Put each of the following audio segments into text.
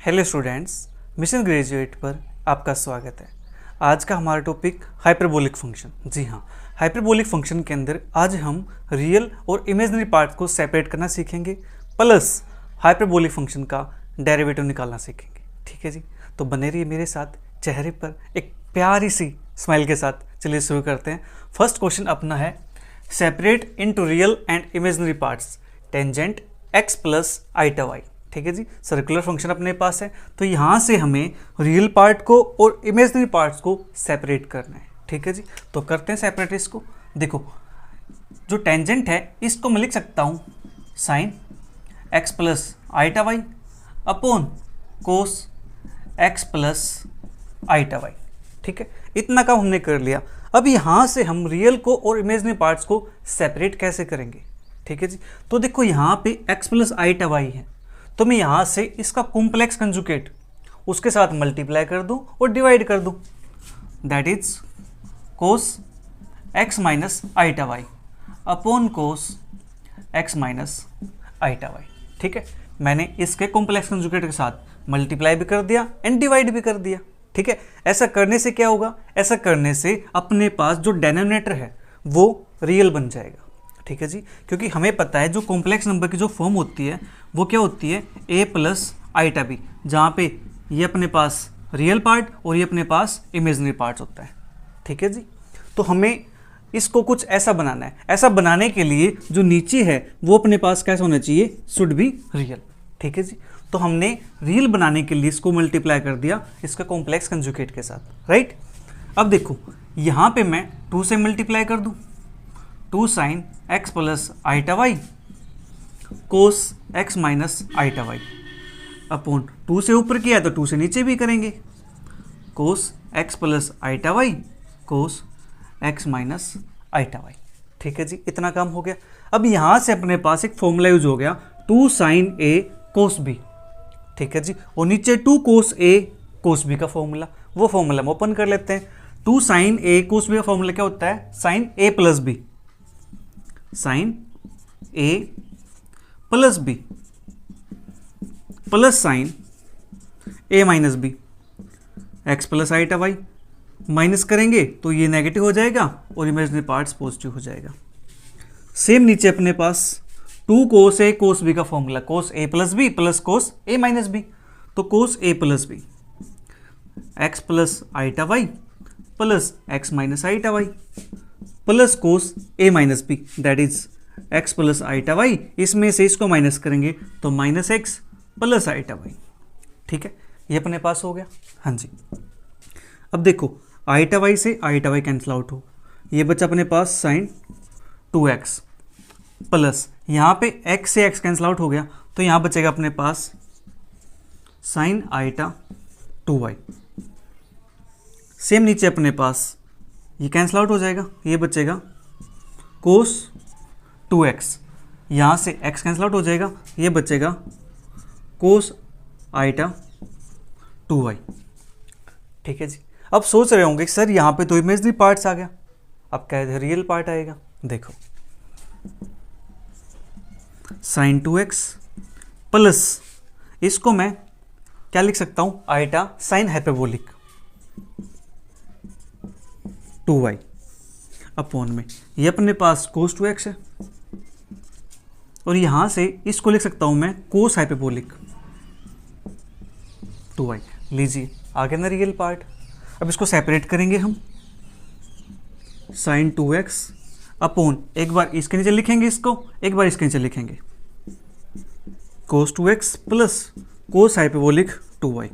Hello students, mission graduate पर आपका स्वागत है। आज का हमारा टॉपिक हाइपरबोलिक फंक्शन। जी हाँ, हाइपरबोलिक फंक्शन के अंदर आज हम रियल और इमेजिनरी पार्ट्स को सेपरेट करना सीखेंगे, प्लस हाइपरबोलिक फंक्शन का डेरिवेटिव निकालना सीखेंगे। ठीक है जी, तो बने रहिए मेरे साथ। चेहरे पर एक प्यारी सी स्माइल के साथ चलिए शुरू करते हैं। फर्स्ट क्वेश्चन अपना है, separate into real and imaginary parts tangent x plus iota Y. ठीक है जी, सर्कुलर फंक्शन अपने पास है, तो यहाँ से हमें रियल पार्ट को और इमेजिनरी पार्ट्स को सेपरेट करना है। ठीक है जी, तो करते हैं सेपरेट इसको। देखो, जो टेंजेंट है इसको मैं लिख सकता हूँ sine x plus iota y upon cos x plus iota Y. ठीक है, इतना काम हमने कर लिया। अब यहाँ से हम रियल को और इमेजिनरी पार्ट्स को सेपरेट कैसे करेंगे? ठीक है जी, तो देखो यहाँ पे x प्लस आइटा वाई है, तो मैं यहाँ से इसका कॉम्प्लेक्स कंजुगेट उसके साथ मल्टीप्लाई कर दूँ और डिवाइड कर दूँ, that is cos x minus iota y upon cos x minus iota Y. ठीक है, मैंने इसके कॉम्प्लेक्स कंजुगेट के साथ मल्टीप्लाई भी कर दिया एंड डिवाइड भी कर दिया। ठीक है, ऐसा करने से क्या होगा? ऐसा करने से अपने पास जो डिनोमिनेटर है वो रियल बन जाएगा। ठीक है जी, क्योंकि हमें पता है जो कॉम्प्लेक्स नंबर की जो फॉर्म होती है वो क्या होती है, a प्लस आइटा बी, जहाँ पे ये अपने पास रियल पार्ट और ये अपने पास इमेजिनरी पार्ट होता है। ठीक है जी, तो हमें इसको कुछ ऐसा बनाना है। ऐसा बनाने के लिए जो नीचे है वो अपने पास कैसा होना चाहिए, शुड बी रियल। ठीक है जी, तो हमने रियल बनाने के लिए इसको मल्टीप्लाई कर दिया इसका कॉम्प्लेक्स कंजुगेट के साथ, राइट। अब देखो यहाँ पे मैं 2 से मल्टीप्लाई कर दूँ, 2 sine x plus iota y cos x minus iota y upon 2 से ऊपर किया है तो 2 से नीचे भी करेंगे, cos x plus iota y cos x minus iota Y. ठीक है जी, इतना काम हो गया। अब यहाँ से अपने पास एक फॉर्मूला यूज हो गया, 2 साइन ए कोस बी। ठीक है जी, और नीचे 2 कोस ए कोस बी का फॉर्मूला, वो फॉर्मूला हम ओपन कर लेते हैं। 2 साइन ए कोस बी का फॉर्मूला क्या होता है, sine A plus B, sine A plus B plus sine A minus B, X plus iota Y minus करेंगे तो ये नेगेटिव हो जाएगा और इमेजिनरी पार्ट्स पॉजिटिव हो जाएगा। सेम नीचे अपने पास 2 कोस ए कोस बी का formula, cos A plus B plus cos A minus B, तो cos A plus B X plus iota Y plus X minus iota Y plus cos A minus B, that is X plus iota Y, इसमें से इसको minus करेंगे तो minus X plus iota Y. ठीक है, ये अपने पास हो गया। हाँ जी, अब देखो आइटा वाई से आइटा वाई कैंसिल आउट हो, ये बचा अपने पास साइन 2x प्लस यहाँ पे x से x कैंसिल आउट हो गया तो यहाँ बचेगा अपने पास साइन आइटा 2y। सेम नीचे अपने पास ये कैंसिल आउट हो जाएगा, ये बचेगा कोस 2x, यहाँ से x कैंसिल आउट हो जाएगा, ये बचेगा कोस आइटा 2y। ठीक है जी, अब सोच रहे होंगे सर यहाँ पे तो इमेजिनरी पार्ट्स आ गया, अब क्या है रियल पार्ट आएगा। देखो साइन 2x प्लस इसको मैं क्या लिख सकता हूँ, iota sine hyperbolic 2y upon में ये अपने पास कोस 2x है, और यहाँ से इसको लिख सकता हूँ मैं कोस हाइपरबोलिक 2y। लीजिए आ गया ना रियल पार्ट। अब इसको सेपरेट करेंगे हम, साइन 2x अपॉन, एक बार इसके नीचे लिखेंगे इसको, एक बार इसके नीचे लिखेंगे cos 2x plus cos hyperbolic 2y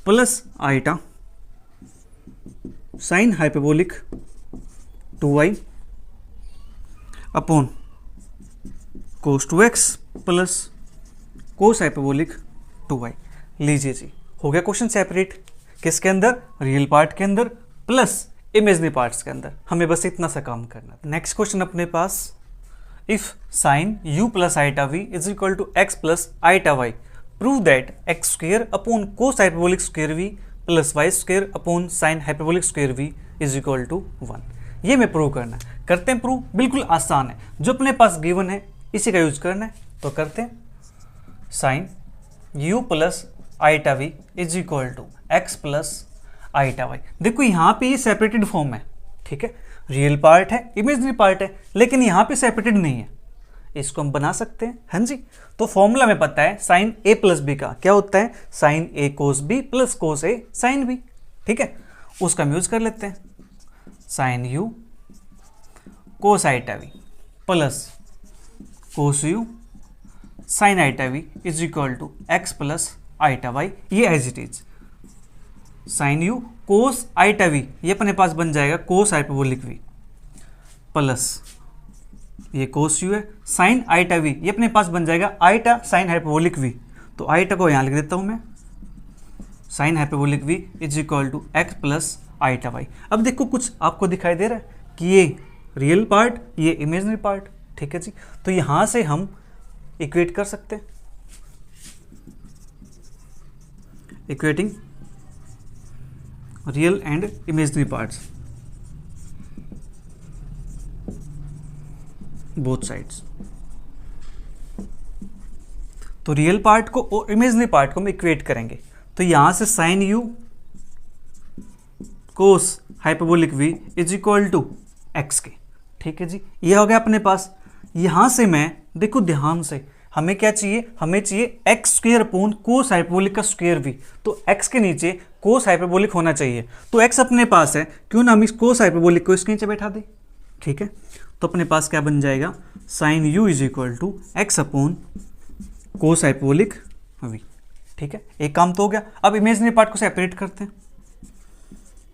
plus iota sine hyperbolic 2y upon cos 2x plus cos hyperbolic 2y। लीजिए जी, हो गया क्वेश्चन सेपरेट। किसके अंदर? रियल पार्ट के अंदर प्लस इमेजिनरी पार्ट्स के अंदर। हमें बस इतना सा काम करना। नेक्स्ट क्वेश्चन अपने पास, if sine u plus iota v is equal to x plus iota y, prove that x square upon cos hyperbolic square v plus Y square upon sine hyperbolic square v is equal to 1। ये मैं prove करना है। करते हैं prove, बिल्कुल आसान है, जो अपने पास गिवन है इसी का यूज करना है। तो करते हैं, sine u plus iota we is equal to x plus iota y. देखो यहाँ पे ये सेपरेटेड फॉर्म है, ठीक है, रियल पार्ट है, इमेजनरी पार्ट है, लेकिन यहाँ पे सेपरेटेड नहीं है। इसको हम बना सकते हैं, हाँ जी। तो फॉर्मूला में पता है साइन ए प्लस बी का क्या होता है, sine A cos B plus cos A sine B, ठीक है, उसका हम यूज कर लेते हैं। Sine you cos iota V plus cos U sine iota we is equal to x plus iota Y, ये as it is. Sine you cos iota V ये अपने पास बन जाएगा कोस हाइपरबोलिक वी प्लस ये कोस यू है, sign iota V ये अपने पास बन जाएगा आईटा साइन हाइपरबोलिक वी। तो आईटा को यहाँ लिख देता हूँ मैं, sine hyperbolic we is equal to x plus iota y. अब देखो कुछ आपको दिखाई दे रहा है कि ये रियल पार्ट, ये इमेजनरी पार्ट, ठीक है जी। तो यहाँ से हम इक्वेट कर सकते हैं, equating real and imaginary parts both sides. तो रियल पार्ट को और इमेजनरी पार्ट को हम इक्वेट करेंगे। तो यहां से sine you cos hyperbolic we is equal to x के, ठीक है जी, ये हो गया अपने पास। यहां से मैं देखो ध्यान से, हमें क्या चाहिए, हमें चाहिए x square upon cos hyperbolic का स्क्वेयर वी। तो एक्स के नीचे कोस हाइपरबोलिक होना चाहिए, तो एक्स अपने पास है, क्यों ना हम इस कोस हाइपरबोलिक को इसके नीचे बैठा दें, ठीक है। तो अपने पास क्या बन जाएगा, sine u is equal to x upon cos hyperbolic v, ठीक है। एक काम तो हो गया। अब इमेजनरी पार्ट को सेपरेट करते हैं,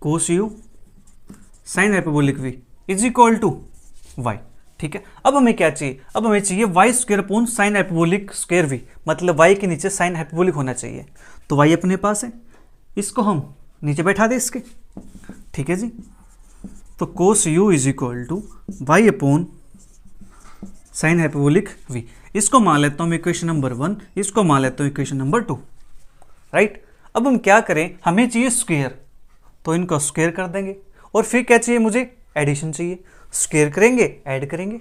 cos U sine hyperbolic we is equal to Y, ठीक है। अब हमें क्या चाहिए, अब हमें चाहिए Y square upon sine hyperbolic square V, मतलब वाई के नीचे साइन हाइपरबोलिक होना चाहिए। तो वाई अपने पास है, इसको हम नीचे बैठा दें इसके, ठीक है जी। तो cos U is equal to Y upon sine hyperbolic V. इसको मान लेता हूँ इक्वेशन नंबर 1, इसको मान लेता हूँ इक्वेशन नंबर 2, राइट। अब हम क्या करें, हमें चाहिए स्क्वायर, तो इनको स्क्वायर कर देंगे। और फिर क्या चाहिए, मुझे एडिशन चाहिए, स्क्वायर करेंगे ऐड करेंगे,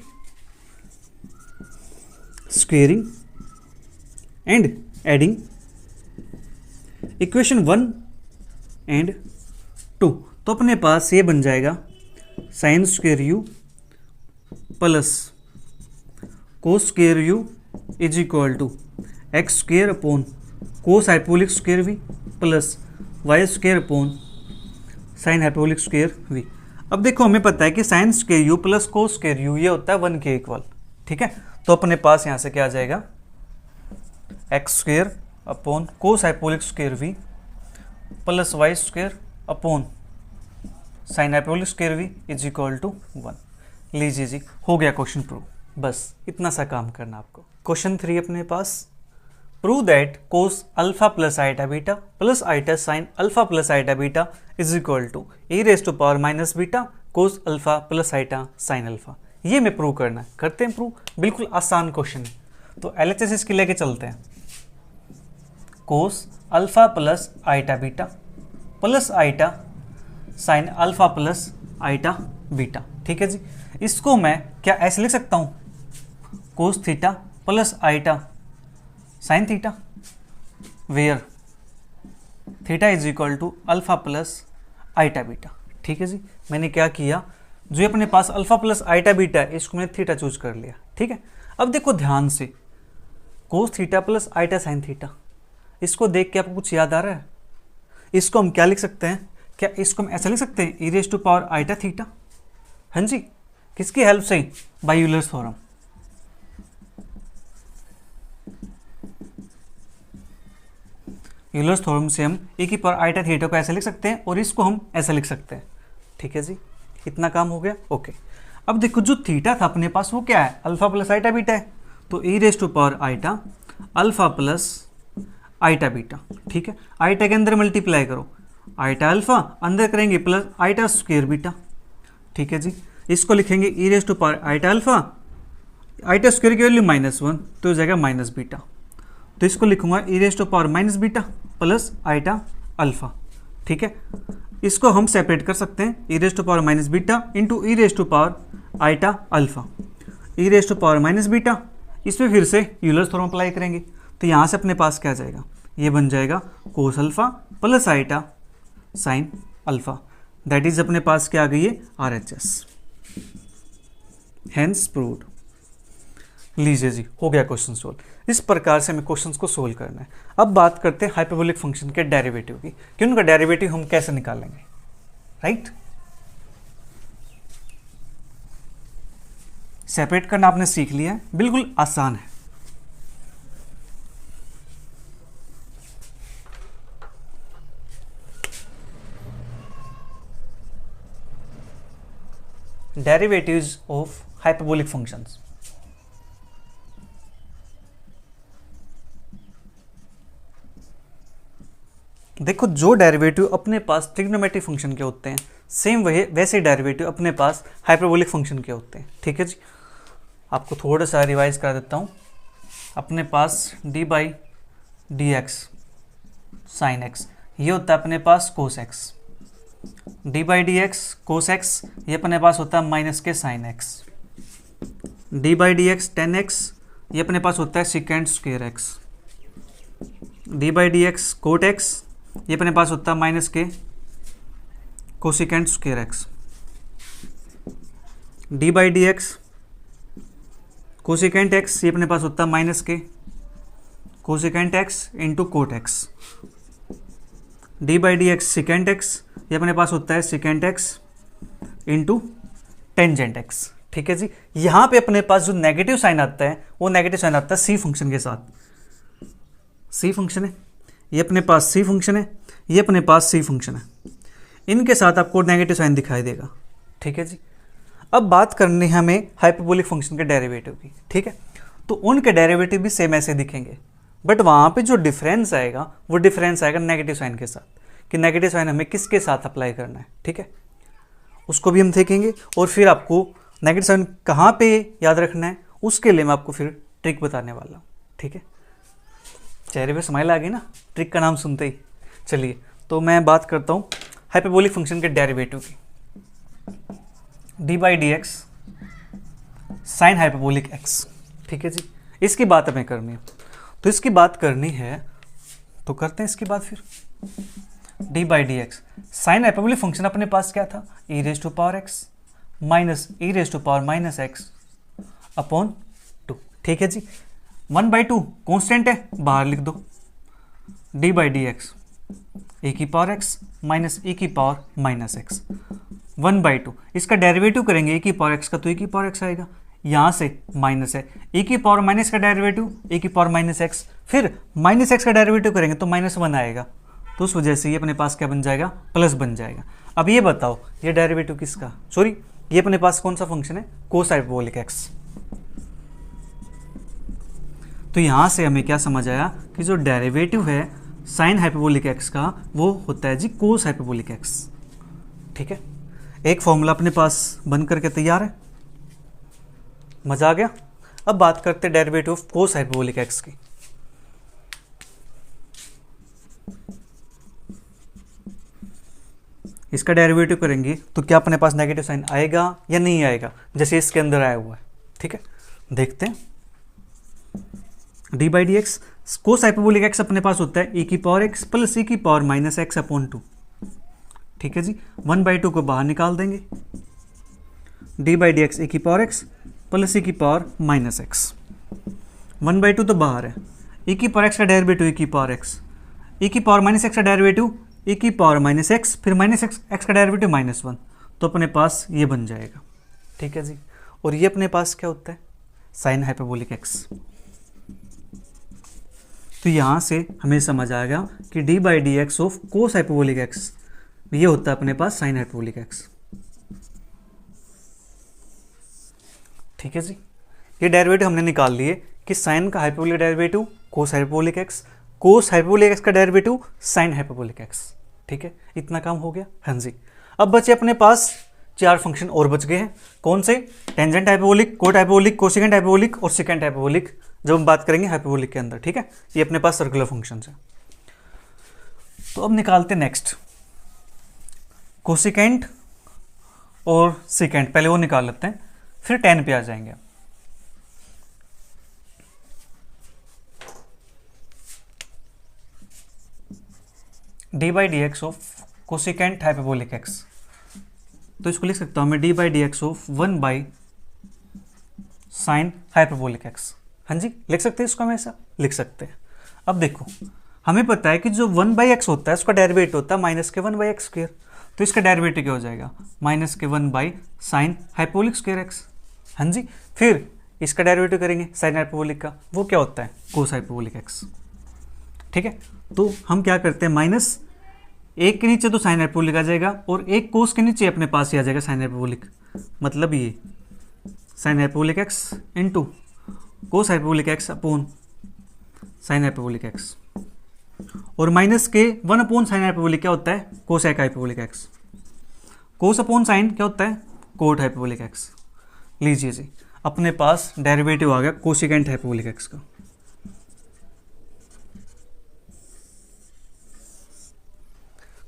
squaring and adding equation 1 and 2। तो अपने पास ये बन जाएगा sine square u plus cos square u is equal to x square upon cos hyperbolic square v plus y square upon sine hyperbolic square v. अब देखो हमें पता है कि sine square u plus cos square u ये होता है 1 के इक्वल, ठीक है। तो अपने पास यहाँ से क्या आ जाएगा, x square upon cos hyperbolic square v plus y square upon sine hyperbolic square v is equal to 1। लीजिए जी, हो गया क्वेश्चन प्रूव। बस इतना सा काम करना आपको। क्वेश्चन 3 अपने पास, prove that cos alpha plus iota beta plus iota sine alpha plus iota beta is equal to e raise to power minus beta cos alpha plus iota sine alpha. ये मैं प्रूव करना है, करते हैं prove. बिल्कुल आसान question है, तो LHS इसकी लेके चलते हैं। कोस alpha plus iota beta plus iota sine alpha plus iota beta, ठीक है जी। इसको मैं क्या ऐसे लिख सकता हूँ, cos theta plus iota sine theta, where theta is equal to alpha plus iota beta, ठीक है जी। मैंने क्या किया, जो अपने पास अल्फा प्लस आईटा बीटा है इसको मैंने थीटा चूज कर लिया, ठीक है। अब देखो ध्यान से, कोस theta plus iota sine theta, इसको देख के आपको कुछ याद आ रहा है? इसको हम क्या लिख सकते हैं, क्या इसको हम ऐसा लिख सकते हैं, e raise to power iota theta, हाँ जी। किसकी हेल्प से, by Euler's theorem. Euler's theorem से हम e की पावर आईटा थीटा को ऐसे लिख सकते हैं और इसको हम ऐसा लिख सकते हैं, ठीक है जी। इतना काम हो गया, ओके। अब देखो जो थीटा था अपने पास वो क्या है, अल्फा प्लस आईटा बीटा है, तो e raise to power iota alpha plus iota beta, ठीक है। आईटा के अंदर मल्टीप्लाई करो, आईटा अल्फा अंदर करेंगे प्लस आईटा स्क्वायर बीटा, ठीक है जी। इसको लिखेंगे e raise to power iota alpha, iota square की वैल्यू -1 तो हो जाएगा माइनस बीटा, तो इसको लिखूंगा e raise to power minus beta plus iota alpha, ठीक है। इसको हम सेपरेट कर सकते हैं, e raise to power minus beta into e raise to power iota alpha, e raise to power minus beta, इस पर फिर से यूलर्स थ्योरम अप्लाई करेंगे, तो यहाँ से अपने पास क्या आ जाएगा, ये बन जाएगा cos alpha plus iota sine alpha, that is अपने पास क्या आ गई है RHS, हेंस प्रूव्ड। लीजिए जी, हो गया क्वेश्चन सोल्व। इस प्रकार से हमें क्वेश्चंस को सोल्व करना है। अब बात करते हैं हाइपरबोलिक फंक्शन के डेरिवेटिव की, कि उनका डेरिवेटिव हम कैसे निकालेंगे, राइट। सेपरेट करना आपने सीख लिया है, बिल्कुल आसान है। Derivatives of hyperbolic functions. देखो, जो डेरिवेटिव अपने पास ट्रिग्नोमेट्रिक फंक्शन के होते हैं, सेम वही वैसे डेरिवेटिव अपने पास हाइपरबोलिक फंक्शन के होते हैं। ठीक है जी, आपको थोड़ा सा रिवाइज करा देता हूँ। अपने पास D by D X sine X, ये होता है अपने पास cos X. D by D X cos X, ये अपने पास होता है माइनस के sine X. D by D X tan X, ये अपने पास होता है secant square X. D by D X cot X, ये अपने पास होता है माइनस के cosecant square X. D by D X cosecant X, ये अपने पास होता है माइनस के cosecant x into cot x. D by D X secant x, ये अपने पास होता है secant x into tangent x. ठीक है जी, यहाँ पे अपने पास जो नेगेटिव साइन आता है वो नेगेटिव साइन आता है सी फंक्शन के साथ। सी फंक्शन है, ये अपने पास सी फंक्शन है, ये अपने पास सी फंक्शन है, इनके साथ आपको नेगेटिव साइन दिखाई देगा। ठीक है जी, अब बात करनी है हमें हाइपरबोलिक फंक्शन के डेरिवेटिव की। ठीक है, तो उनके डेरिवेटिव भी सेम ऐसे दिखेंगे, बट वहाँ पे जो डिफरेंस आएगा वो डिफरेंस आएगा नेगेटिव साइन के साथ, कि नेगेटिव साइन हमें किसके साथ अप्लाई करना है। ठीक है, उसको भी हम देखेंगे, और फिर आपको नेगेटिव साइन कहाँ पे याद रखना है उसके लिए मैं आपको फिर ट्रिक बताने वाला हूँ। ठीक है, चेहरे पे स्माइल आ गई ना ट्रिक का नाम सुनते ही। चलिए, तो मैं बात करता हूँ हाइपरबोलिक फंक्शन के डेरिवेटिव की। D by D X sine hyperbolic x. ठीक है जी, इसकी बात हमें करनी है, तो इसकी बात करनी है तो करते हैं इसकी बात फिर। D by D X sine hyperbolic function अपने पास क्या था, E raise to power X minus E raise to power minus X upon 2। ठीक है जी, 1/2 कॉन्स्टेंट है, बाहर लिख दो। डी बाई डी एक्स ए की पावर एक्स माइनस ए की पावर माइनस एक्स 1/2, इसका डेरिवेटिव करेंगे ए की पावर एक्स का तो ए की पावर एक्स आएगा, यहाँ से माइनस है ए की पावर माइनस का डेरिवेटिव ए की पावर माइनस एक्स, फिर माइनस एक्स का डेरिवेटिव करेंगे तो -1 आएगा, तो उस वजह से ये अपने पास क्या बन जाएगा, प्लस बन जाएगा। अब ये बताओ ये डेरिवेटिव किसका, सॉरी ये अपने पास कौन सा फंक्शन है, कोस हाइपरबोलिक एक्स। तो यहाँ से हमें क्या समझ आया कि जो डेरिवेटिव है साइन हाइपरबोलिक एक्स का वो होता है जी कोस हाइपरबोलिक एक्स। ठीक है, एक फॉर्मूला अपने पास बन करके तैयार है, मजा आ गया। अब बात करते हैं derivative of cos hyperbolic x की। इसका डेरिवेटिव करेंगे तो क्या अपने पास नेगेटिव साइन आएगा या नहीं आएगा, जैसे इसके अंदर आया हुआ है। ठीक है, देखते हैं। D by D X cos hyperbolic x अपने पास होता है ए की पावर एक्स प्लस ए की पावर माइनस एक्स अपॉन 2। ठीक है जी, 1/2 को बाहर निकाल देंगे। डी बाई डी एक्स ए की पावर एक्स प्लस ए की पावर माइनस एक्स, 1/2 तो बाहर है, ए की पावर एक्स का डेरिवेटिव ए की पावर एक्स, ए की पावर माइनस एक्स का डेरिवेटिव ए की पावर माइनस एक्स, फिर माइनस एक्स का डेरिवेटिव -1, तो अपने पास ये बन जाएगा। ठीक है जी, और ये अपने पास क्या होता है, साइन हाइपरबोलिक एक्स। तो यहाँ से हमें समझ आएगा कि D by D x of cos hyperbolic x ये होता है अपने पास साइन हाइपरबोलिक एक्स। ठीक है जी, ये डेरिवेटिव हमने निकाल लिए कि साइन का hyperbolic derivative cos hyperbolic x, cos hyperbolic X का डेरिवेटिव साइन हाइपरबोलिक एक्स। ठीक है, इतना काम हो गया। हाँ जी, अब बचे अपने पास 4 फंक्शन और बच गए हैं। कौन से, tangent hyperbolic, cot hyperbolic, cosecant hyperbolic और सेकेंट हाइपरबोलिक, जब हम बात करेंगे हाइपरबोलिक के अंदर। ठीक है, ये अपने पास सर्कुलर फंक्शन है। तो अब निकालते नेक्स्ट कोसेकेंट और सेकेंट, पहले वो निकाल लेते हैं फिर tan पे आ जाएंगे। D by D x of cosecant hyperbolic x, तो इसको लिख सकता हूँ मैं D by D x of 1 by sine hyperbolic x. हाँ जी, लिख सकते हैं इसको, हम ऐसा लिख सकते हैं। अब देखो, हमें पता है कि जो 1 बाई एक्स होता है उसका डेरिवेटिव होता है माइनस के 1 बाई एक्स स्क्वायर, तो इसका डेरिवेटिव क्या हो जाएगा, माइनस के 1 by sine hyperbolic square x. हाँ जी, फिर इसका डेरिवेटिव करेंगे साइन हाइपरबोलिक का, वो क्या होता है, कोस हाइपरबोलिक एक्स। ठीक है, तो हम क्या करते हैं, माइनस एक के नीचे तो साइन हाइपरबोलिक आ जाएगा और एक कोस के नीचे अपने पास ही आ जाएगा साइन हाइपरबोलिक, मतलब ये sign hyperbolic x into cos hyperbolic x upon sine hyperbolic x, और माइनस के 1 अपॉन साइन हाइपरबोलिक क्या होता है, कोसेक हाइपरबोलिक एक्स। कोस अपॉन साइन क्या होता है, कोट हाइपरबोलिक एक्स। लीजिए जी, अपने पास डेरिवेटिव आ गया कोसिकेंट हाइपरबोलिक एक्स का।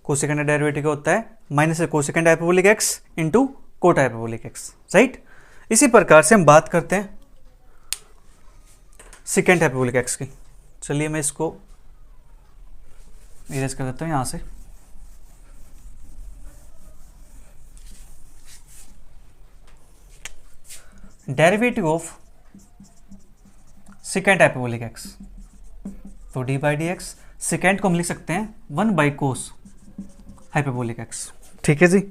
कोसिकेंट का डेरिवेटिव क्या होता है, माइनस से cosecant hyperbolic x into coat hyperbolic x, right. इसी प्रकार से हम बात करते हैं सिकेंट हाइपरबोलिक एक्स की। चलिए मैं इसको इरेज कर देता हूँ यहाँ से। Derivative of secant hyperbolic x, तो D by D X, secant को हम लिख सकते हैं 1 बाई कोस हाइपरबोलिक एक्स। ठीक है जी,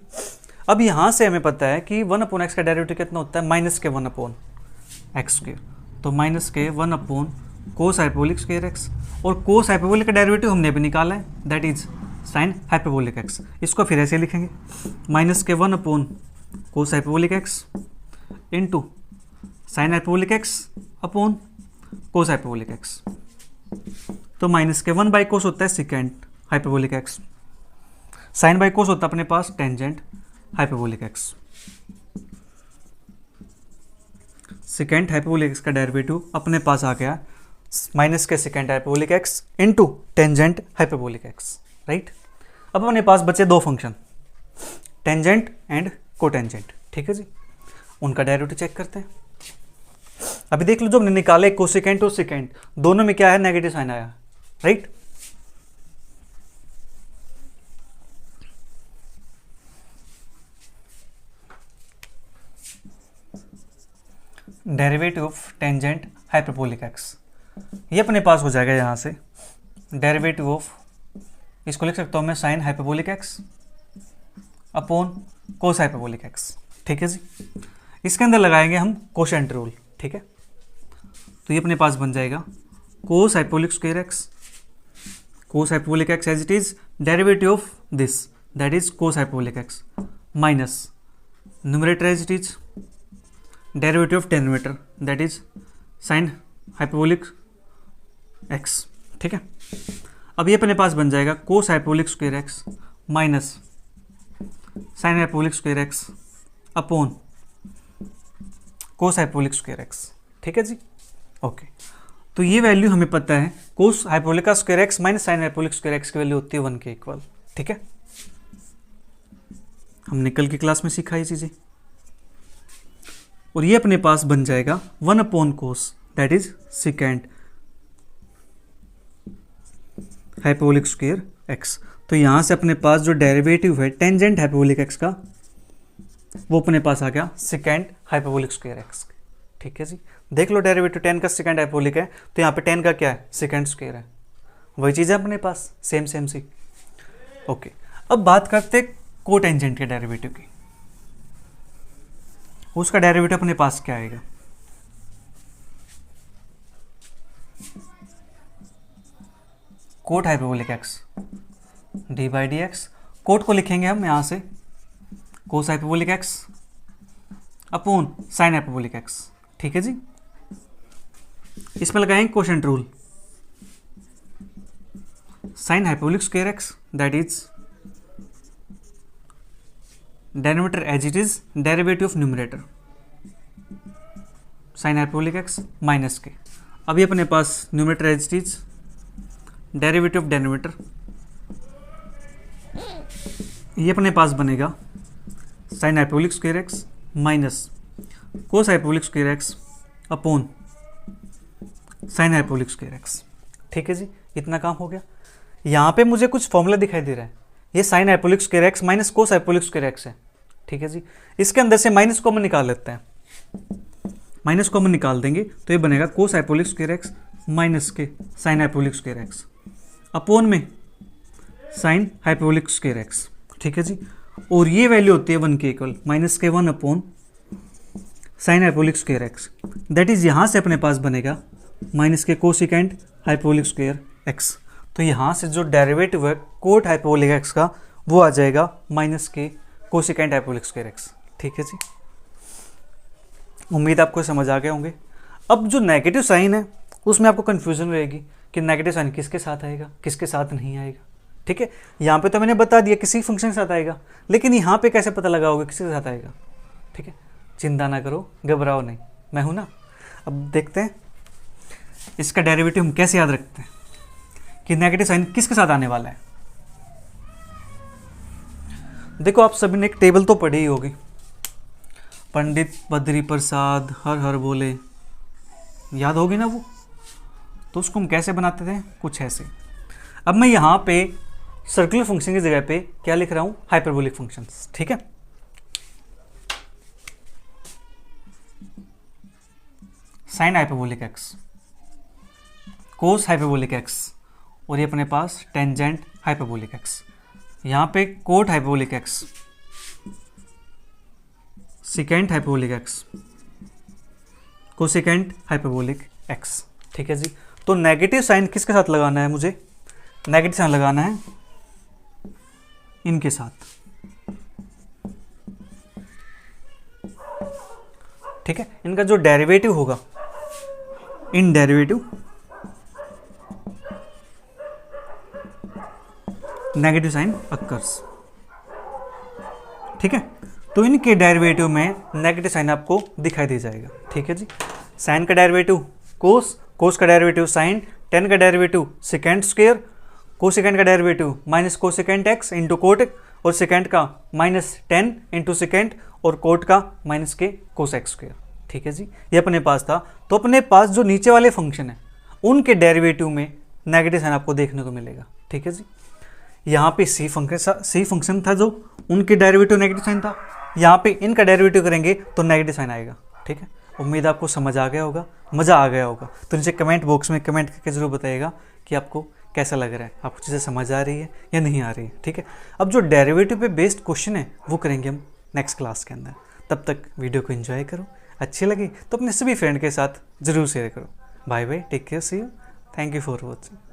अब यहाँ से हमें पता है कि 1 अपॉन एक्स का डेरिवेटिव कितना होता है, माइनस के 1 अपॉन एक्स स्क्वायर, तो माइनस के 1 upon cos hyperbolic square x, और कोस हाइपरबोलिक का डेरिवेटिव हमने भी निकाला है, that is sine hyperbolic x. इसको फिर ऐसे लिखेंगे, माइनस के 1 upon cos hyperbolic x into sine hyperbolic x upon cos hyperbolic x, तो माइनस के 1 बाई कोस होता है secant hyperbolic x, sine by cos होता है अपने पास tangent hyperbolic x. Secant hyperbolic X का डेरिवेटिव अपने पास आ गया माइनस के second hyperbolic x into tangent hyperbolic x, right. अब अपने पास बचे दो फंक्शन, टेंजेंट एंड कोटेंजेंट। ठीक है जी, उनका डेरिवेटिव चेक करते हैं। अभी देख लो, जो हमने निकाले कोसिकेंट और सिकेंट, दोनों में क्या है, नेगेटिव साइन आया, right. Derivative of tangent hyperbolic x, ये अपने पास हो जाएगा यहाँ से डेरिवेटिव ऑफ, इसको लिख सकता हूँ मैं sine hyperbolic x upon cos hyperbolic x. ठीक है जी, इसके अंदर लगाएंगे हम कोशेंट रूल। ठीक है, तो ये अपने पास बन जाएगा cos hyperbolic square X, cos hyperbolic X as it is derivative of this, that is cos hyperbolic X, minus numerator as it is derivative of denominator, that is sine hyperbolic x. ठीक है, अब ये अपने पास बन जाएगा cos hyperbolic square X minus sine hyperbolic square X upon cos hyperbolic square X. ठीक है जी, ओके। तो ये वैल्यू हमें पता है, कोस हाइपरबोलिक का square X minus sine hyperbolic square x की वैल्यू होती है 1 के इक्वल। ठीक है, हमने कल की क्लास में सीखा ये चीजें, और ये अपने पास बन जाएगा 1 upon cos, that is secant hyperbolic square x. तो यहां से अपने पास जो डेरिवेटिव है टेंजेंट हाइपरबोलिक एक्स का, वो अपने पास आ गया सिकेंट हाइपरबोलिक स्क्वायर एक्स। ठीक है जी, देख लो डेरिवेटिव 10 का सेकेंड हाइपरबोलिक है, तो यहाँ पे 10 का क्या है, सेकेंड स्क्वायर है, वही चीज़ है अपने पास, सेम सेम सी। ओके, अब बात करते कोटेंजेंट के डेरिवेटिव की। उसका डेरिवेटिव अपने पास क्या आएगा, cot hyperbolic X D by D X, cot को लिखेंगे हम यहाँ से cos hyperbolic x upon sine hyperbolic x. ठीक है जी, इसमें लगाएंगे quotient rule, sine hyperbolic square X that is denominator as it is derivative of numerator sine hyperbolic X minus के, अभी अपने पास numerator as it is derivative of denominator, ये अपने पास बनेगा sine hyperbolic square X minus cos hyperbolic square X upon sine hyperbolic square X. ठीक है जी, इतना काम हो गया। यहाँ पे मुझे कुछ फॉर्मूला दिखाई दे रहा है, ये sign hyperbolic square X minus cos hyperbolic square x है, ठीक है जी। इसके अंदर से माइनस कॉमन निकाल लेते हैं, माइनस कॉमन निकाल देंगे तो ये बनेगा कोस हाइपरबोलिक स्क्वायर एक्स माइनस के sign hyperbolic square x upon में साइन हाइपरबोलिक स्क्वायर एक्स, ठीक है जी। और ये वैल्यू होती है 1 के इक्वल, माइनस के 1 upon sine hyperbolic square X, that is यहाँ से अपने पास बनेगा माइनस के कोसिकेंट हाइपरबोलिक स्क्वायर एक्स। तो यहाँ से जो डेरिवेटिव है कोट हाइपरबोलिक एक्स का वो आ जाएगा माइनस के कोसिकेंट हाइपरबोलिक स्क्वायर एक्स, ठीक है जी। उम्मीद आपको समझ आ गए होंगे। अब जो नेगेटिव साइन है उसमें आपको कन्फ्यूजन रहेगी कि नेगेटिव साइन किसके साथ आएगा किसके साथ नहीं आएगा, ठीक है। यहाँ पे तो मैंने बता दिया किसी फंक्शन के साथ आएगा, लेकिन यहाँ पे कैसे पता लगाओगे किसके साथ आएगा, ठीक है। चिंता ना करो, घबराओ नहीं, मैं हूँ ना। अब देखते हैं इसका डेरिवेटिव हम कैसे याद रखते हैं कि नेगेटिव साइन किसके साथ आने वाला है। देखो आप सभी ने एक टेबल तो पढ़ी ही होगी, पंडित बद्री प्रसाद हर हर बोले, याद होगी ना वो। तो उसको हम कैसे बनाते थे, कुछ ऐसे। अब मैं यहाँ पे सर्कुलर फंक्शन की जगह पे क्या लिख रहा हूँ, हाइपरबोलिक फंक्शंस, ठीक है। Sine hyperbolic x, cos hyperbolic x, और ये अपने पास टेंजेंट हाइपरबोलिक एक्स। यहाँ पे cot hyperbolic x, secant hyperbolic x, cosecant hyperbolic x, ठीक है जी। तो नेगेटिव साइन किसके साथ लगाना है, मुझे नेगेटिव साइन लगाना है इनके साथ, ठीक है। इनका जो डेरिवेटिव होगा, इन डेरिवेटिव नेगेटिव साइन अक्कर्स, ठीक है। तो इनके डेरिवेटिव में नेगेटिव साइन आपको दिखाई दे जाएगा, ठीक है जी। साइन का डेरिवेटिव कोस, कोस का डेरिवेटिव साइन, टेन का डेरिवेटिव सेकेंड स्क्वायर, कोसेकेंट का derivative minus cosecant x into coat, और सेकेंड का माइनस 10 इंटू सेकेंड, और कोट का माइनस के कोस एक्स स्क्वायर, ठीक है जी। ये अपने पास था। तो अपने पास जो नीचे वाले फंक्शन है उनके डेरिवेटिव में नेगेटिव साइन आपको देखने को मिलेगा, ठीक है जी। यहाँ पे सी फंक्शन था जो उनके डेरिवेटिव नेगेटिव साइन था, यहाँ पे इनका डेरिवेटिव करेंगे तो नेगेटिव साइन आएगा, ठीक है। उम्मीद आपको समझ आ गया होगा, मज़ा आ गया होगा। तो नीचे कमेंट बॉक्स में कमेंट करके जरूर बताइएगा कि आपको कैसा लग रहा है, आपको चीज़ें समझ आ रही है या नहीं आ रही है, ठीक है। अब जो डेरिवेटिव पे बेस्ड क्वेश्चन है वो करेंगे हम नेक्स्ट क्लास के अंदर। तब तक वीडियो को एंजॉय करो, अच्छी लगी तो अपने सभी फ्रेंड के साथ ज़रूर शेयर करो। Bye bye, take care, see you, thank you for watching.